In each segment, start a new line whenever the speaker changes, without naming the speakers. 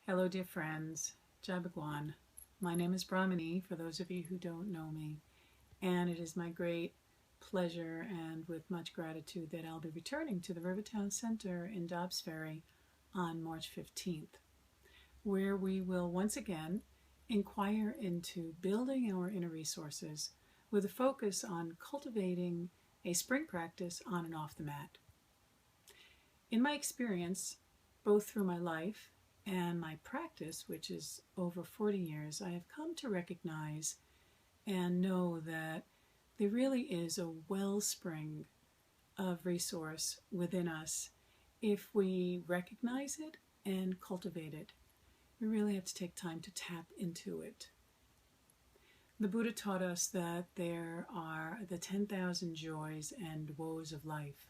Hello, dear friends. Jabagwan. My name is Brahmini, for those of you who don't know me, and it is my great pleasure and with much gratitude that I'll be returning to the Rivertown Center in Dobbs Ferry on March 15th, where we will once again inquire into building our inner resources with a focus on cultivating a spring practice on and off the mat. In my experience, both through my life and my practice, which is over 40 years, I have come to recognize and know that there really is a wellspring of resource within us if we recognize it and cultivate it. We really have to take time to tap into it. The Buddha taught us that there are the 10,000 joys and woes of life.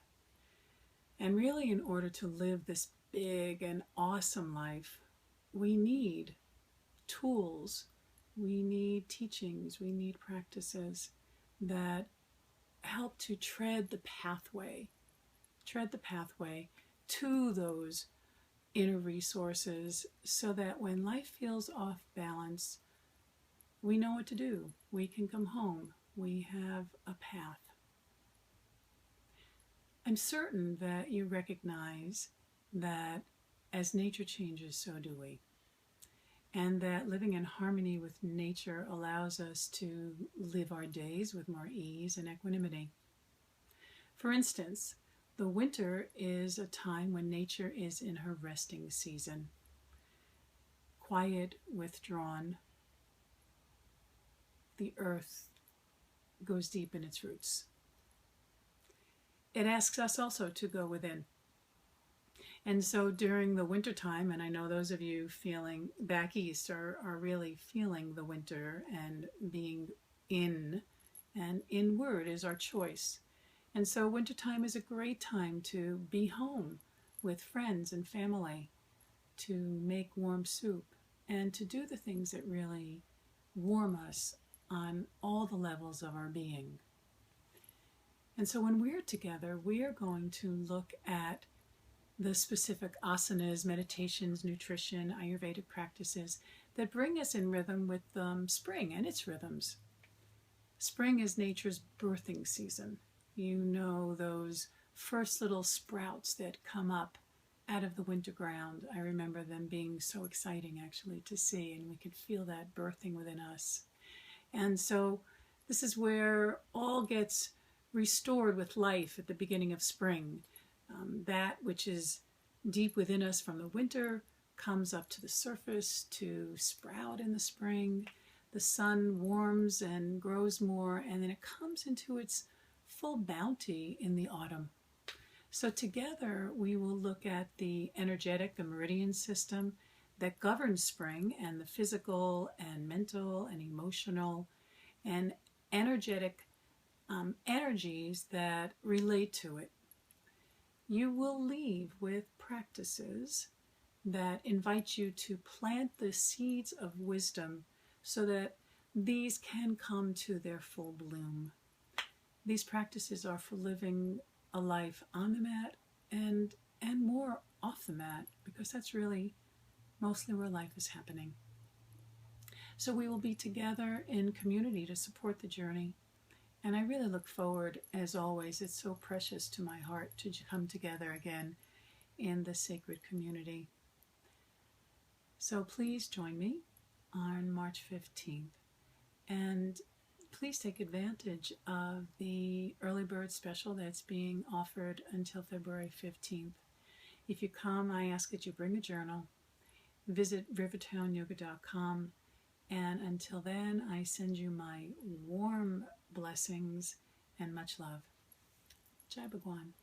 And really, in order to live this big and awesome life, we need tools, we need teachings, we need practices that help to tread the pathway to those inner resources so that when life feels off balance, we know what to do. We can come home. We have a path. I'm certain that you recognize that as nature changes, so do we. And that living in harmony with nature allows us to live our days with more ease and equanimity. For instance, the winter is a time when nature is in her resting season. Quiet, withdrawn, the earth goes deep in its roots. It asks us also to go within. And so during the winter time, and I know those of you feeling back east are really feeling the winter and being in, and inward is our choice. And so wintertime is a great time to be home with friends and family, to make warm soup, and to do the things that really warm us on all the levels of our being. And so when we're together, we are going to look at the specific asanas, meditations, nutrition, Ayurvedic practices that bring us in rhythm with spring and its rhythms. Spring is nature's birthing season. You know those first little sprouts that come up out of the winter ground. I remember them being so exciting actually to see, and we could feel that birthing within us. And so this is where all gets restored with life at the beginning of spring. That which is deep within us from the winter comes up to the surface to sprout in the spring. The sun warms and grows more, and then it comes into its full bounty in the autumn. So together we will look at the energetic, the meridian system that governs spring, and the physical and mental and emotional and energetic energies that relate to it. You will leave with practices that invite you to plant the seeds of wisdom so that these can come to their full bloom. These practices are for living a life on the mat and more off the mat, because that's really mostly where life is happening. So we will be together in community to support the journey. And I really look forward, as always, it's so precious to my heart to come together again in the sacred community. So please join me on March 15th. And please take advantage of the early bird special that's being offered until February 15th. If you come, I ask that you bring a journal, visit rivertownyoga.com, and until then, I send you my warm blessings and much love. Jai Bhagwan.